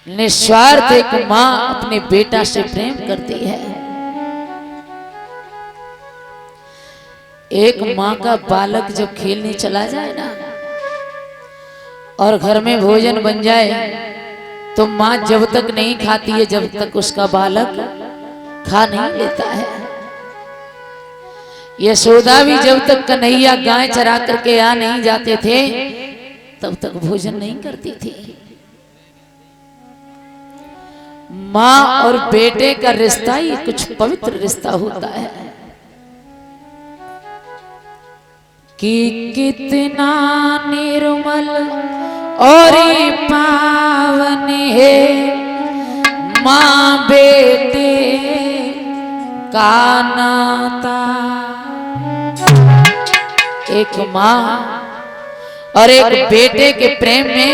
निस्वार्थ एक माँ अपने बेटा से प्रेम करती है। एक माँ का बालक जब खेलने चला जाए ना और घर में भोजन बन जाए तो माँ जब तक नहीं खाती है जब तक उसका बालक खा नहीं लेता है। यशोदा भी जब तक कन्हैया गाय चरा करके आ नहीं जाते थे तब तक भोजन नहीं करती थी। माँ और बेटे का रिश्ता ही कुछ पवित्र रिश्ता होता है कि कितना निर्मल और पावन है माँ बेटे का नाता। एक माँ और एक बेटे के प्रेम में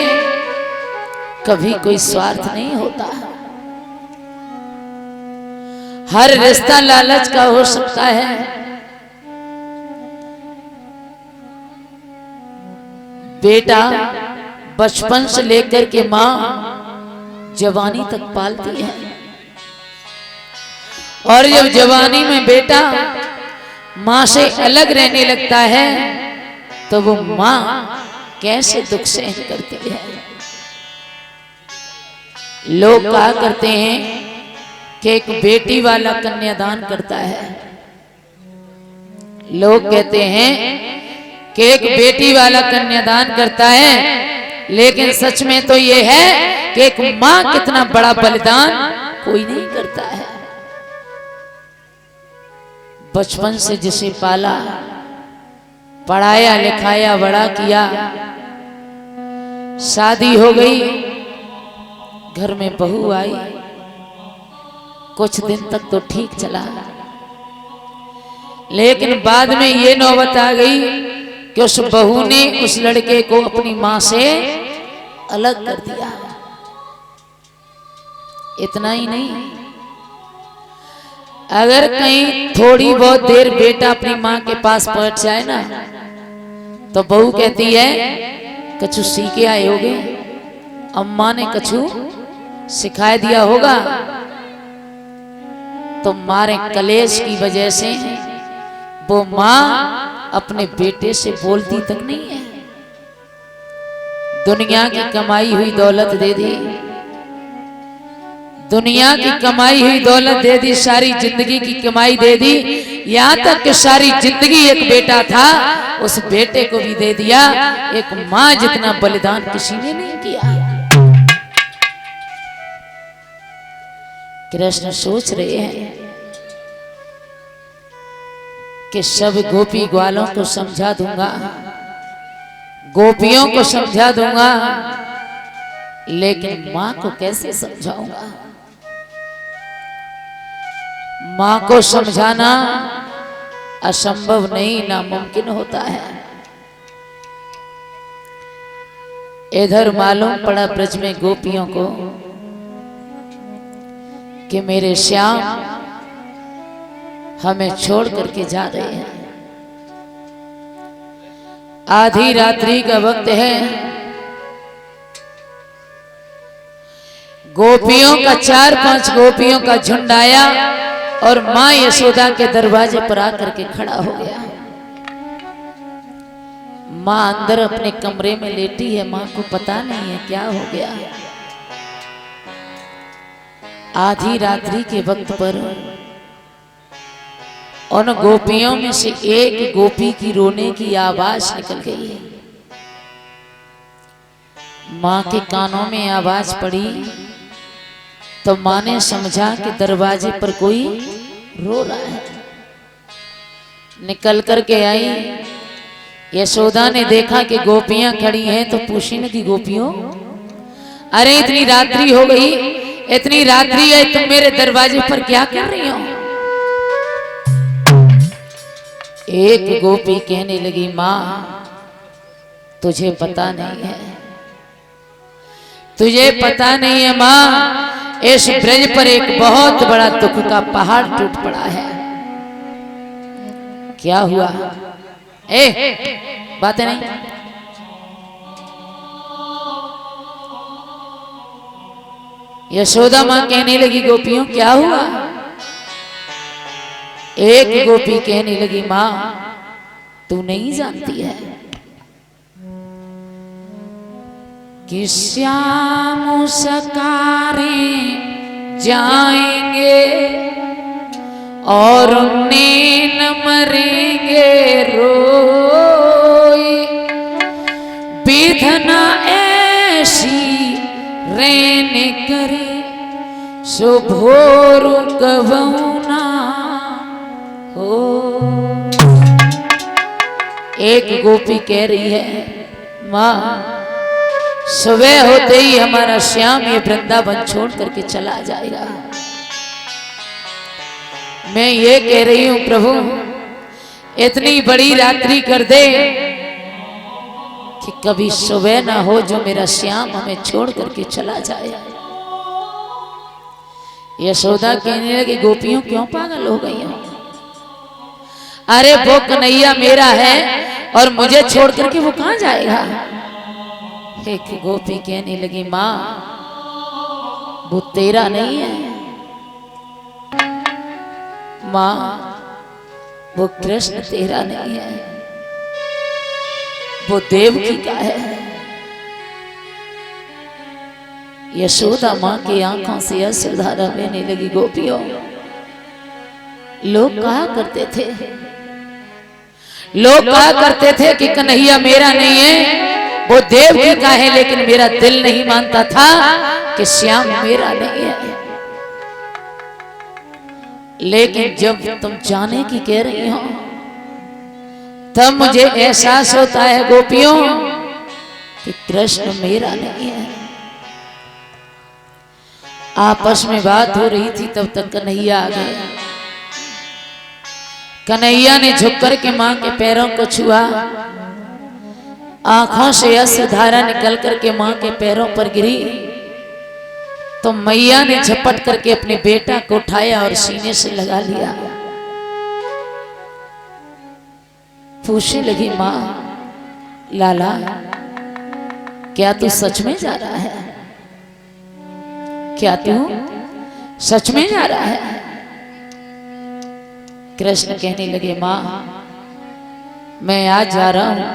कभी कोई स्वार्थ नहीं होता। हर रिश्ता लालच का हो सकता है, बेटा बचपन से लेकर के माँ जवानी तक पालती है और जब जवानी में बेटा माँ से अलग रहने लगता है तो वो माँ कैसे दुख सहन करती है। लोग कहा करते हैं कि एक बेटी वाला कन्यादान करता है। लोग कहते हैं कि एक बेटी वाला कन्यादान करता है, लेकिन सच में तो ये है कि एक माँ कितना बड़ा बलिदान कोई नहीं करता है। बचपन से जिसे पाला, पढ़ाया लिखाया, बड़ा किया, शादी हो गई, घर में बहू आई, कुछ दिन तक तो ठीक चला, लेकिन बाद में ये नौबत आ गई कि उस बहू ने उस लड़के को अपनी मां से अलग कर दिया। इतना ही नहीं, अगर कहीं थोड़ी बहुत देर बेटा अपनी मां के पास पहुंच जाए ना तो बहू कहती है कछु सीख के आए होगे, अम्मा ने कछु सिखा दिया होगा। तो मारे कलेश की वजह से वो माँ अपने बेटे से बोलती तक नहीं है। दुनिया की कमाई हुई दौलत दे दी, दुनिया की कमाई हुई दौलत दे दी, सारी जिंदगी की कमाई दे दी, यहाँ तक कि सारी जिंदगी एक बेटा था उस बेटे को भी दे दिया। एक माँ जितना बलिदान किसी ने नहीं किया। कृष्ण सोच रहे हैं कि सब गोपी ग्वालों को समझा दूंगा, गोपियों को समझा दूंगा, लेकिन मां को कैसे समझाऊंगा। मां को समझाना असंभव नहीं, नामुमकिन होता है। इधर मालूम पड़ा ब्रज में गोपियों को कि मेरे श्याम हमें छोड़ करके जा रहे हैं। आधी रात्रि का वक्त है, गोपियों का 4-5 गोपियों का झुंड आया और मां यशोदा के दरवाजे पर आकर के खड़ा हो गया। मां अंदर अपने कमरे में लेटी है, मां को पता नहीं है क्या हो गया। आधी रात्रि के वक्त पर उन गोपियों में से एक गोपी की रोने की आवाज निकल गई है। मां के कानों में आवाज पड़ी तो मां ने समझा कि दरवाजे पर कोई रो रहा है। निकल करके आई, यशोदा ने देखा कि गोपियां खड़ी हैं तो पूछी न कि गोपियों, अरे इतनी रात्रि हो गई, इतनी रात्रि है, तुम मेरे दरवाजे पर क्या कर रही हो। एक गोपी कहने लगी, मां तुझे पता नहीं है, तुझे पता नहीं है मां, इस ब्रज पर एक बहुत बड़ा दुख का पहाड़ टूट पड़ा है। क्या हुआ? बातें नहीं। यशोदा मां कहने लगी गोपियों क्या हुआ? एक गोपी कहने लगी मां तू नहीं जानती है कि श्याम सकारे जाएंगे और नैन मरेंगे रोई, विधना ऐसी रहने करे सो भोरु कबहुना हो। एक गोपी कह रही है मां सुबह होते ही हमारा श्याम ये वृंदावन छोड़ करके चला जाएगा। मैं ये कह रही हूं प्रभु इतनी बड़ी रात्रि कर दे कि कभी सुबह ना हो जो मेरा श्याम हमें छोड़ करके चला जाए। यशोदा कहने लगी गोपियों क्यों पागल हो गई हो? अरे वो कन्हैया मेरा है और मुझे छोड़ करके वो कहां जाएगा? एक गोपी कहने लगी मां वो तेरा नहीं है मां, वो कृष्ण तेरा नहीं है, वो देवकी का है। यशोदा मां की आंखों से अश्रुधारा बहने लगी। गोपियों लोग कहा करते थे, लोग कहा करते थे कि कन्हैया मेरा नहीं है वो देवकी का है, लेकिन मेरा दिल नहीं मानता था कि श्याम मेरा नहीं है। लेकिन जब तुम जाने की कह रही हो तब मुझे एहसास होता है गोपियों कि कृष्ण मेरा नहीं है। आपस में बात हो रही थी तब तक कन्हैया आ गया। कन्हैया ने झुक कर के मां के पैरों को छुआ, आंखों से अश्रुधारा निकल करके मां के पैरों पर गिरी तो मैया ने झपट करके अपने बेटा को उठाया और सीने से लगा लिया। पूछने लगी मां लाला क्या तू सच में जा रहा है? क्या तू सच में जा रहा है? कृष्ण कहने लगे मां मैं आज जा रहा हूं,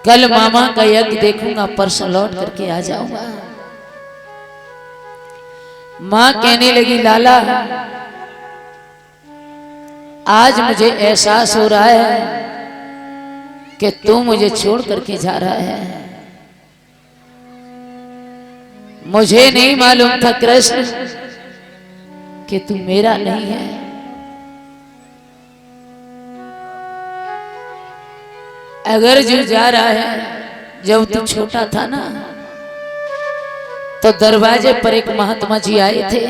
कल मामा का यज्ञ देखूंगा, परसों लौट करके आ जाऊंगा। मां कहने लगी लाला आज मुझे एहसास हो रहा है कि तू मुझे छोड़ करके जा रहा है। मुझे नहीं मालूम था कृष्ण कि तू मेरा नहीं है। अगर जो जा रहा है, जब तू छोटा था ना तो दरवाजे पर एक महात्मा जी आए थे,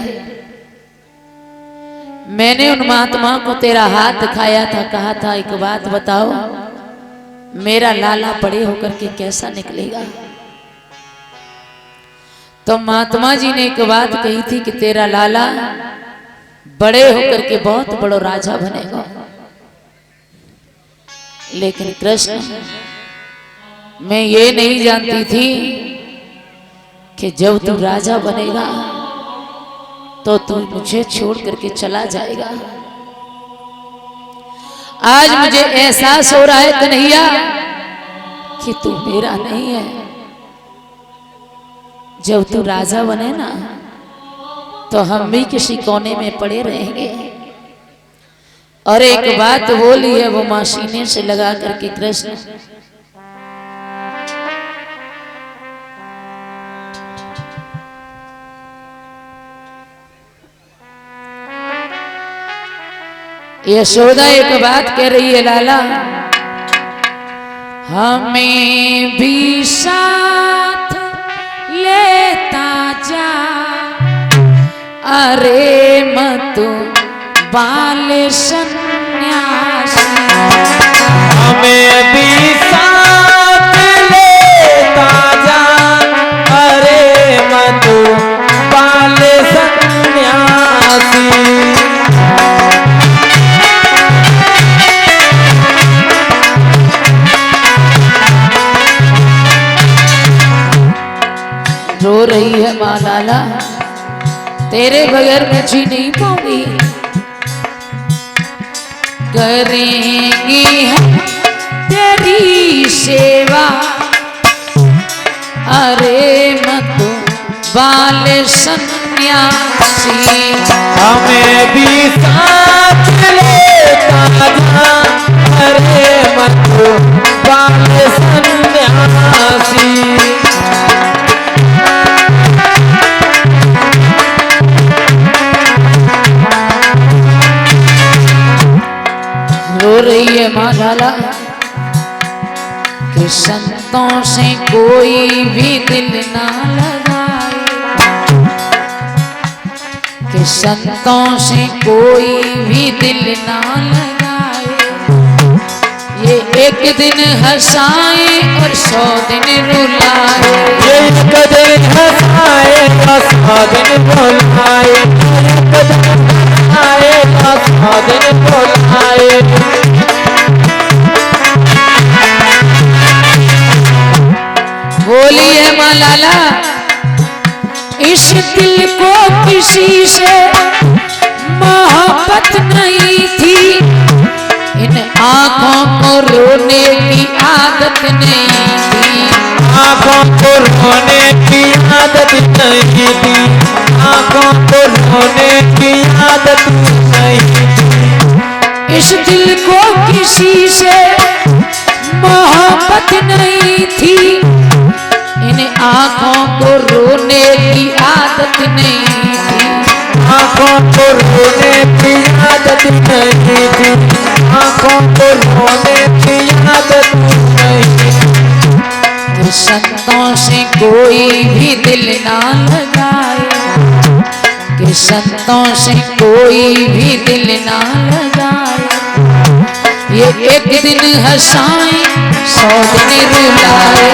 मैंने उन महात्मा को तेरा हाथ दिखाया था, कहा था एक बात बताओ मेरा लाला बड़े होकर के कैसा निकलेगा? तो महात्मा जी ने एक बात कही थी कि तेरा लाला बड़े होकर के बहुत बड़ा राजा बनेगा। लेकिन कृष्ण मैं ये नहीं जानती थी कि जब तू राजा बनेगा तो तू मुझे छोड़ करके चला जाएगा। आज मुझे एहसास हो रहा है कन्हैया कि तू मेरा नहीं है। जब तू राजा बने ना तो हम भी किसी कोने में पड़े रहेंगे। और एक बात बोली है वो मां सीने से लगा करके कृष्ण यशोदा एक बात कह रही है लाला हमें भी साथ लेता जा, अरे मत बाल सन्यासी। हमें भी साथ लेता जा, अरे मत बाल सन्यासी। रो रही है माँ लाला, तेरे बगैर मैं जी नहीं पाऊंगी। करेंगे हम तेरी सेवा, अरे मत बाल सन्यासी। हमें भी साथ लेता जा, अरे मत बाल सन्यासी। रो रही है माँ लाला कि संतों से कोई भी दिल ना लगाए, कि संतों से कोई भी दिल ना लगाए। ये एक दिन हंसाए और 100 दिन रुलाए। ये एक दिन हंसाए और 100 दिन रुलाए। एक दिन हंसाए और 100 दिन रुलाए। बोलिए माँ लाला, इस दिल को किसी से मोहब्बत नहीं थी, इन आँखों को रोने की आदत नहीं थी। आँखों को रोने की आदत नहीं थी। आँखों को रोने की आदत नहीं थी। इस दिल को किसी से मोहब्बत नहीं थी, इन आँखों को रोने की आदत नहीं थी। आँखों को रोने की आदत नहीं थी। आँखों को रोने की आदत नहीं थी। कि संतों से कोई भी दिल ना लगाए, कि संतों से कोई भी दिल ना लगाए। ये एक दिन हंसाए 100 दिन रुलाए।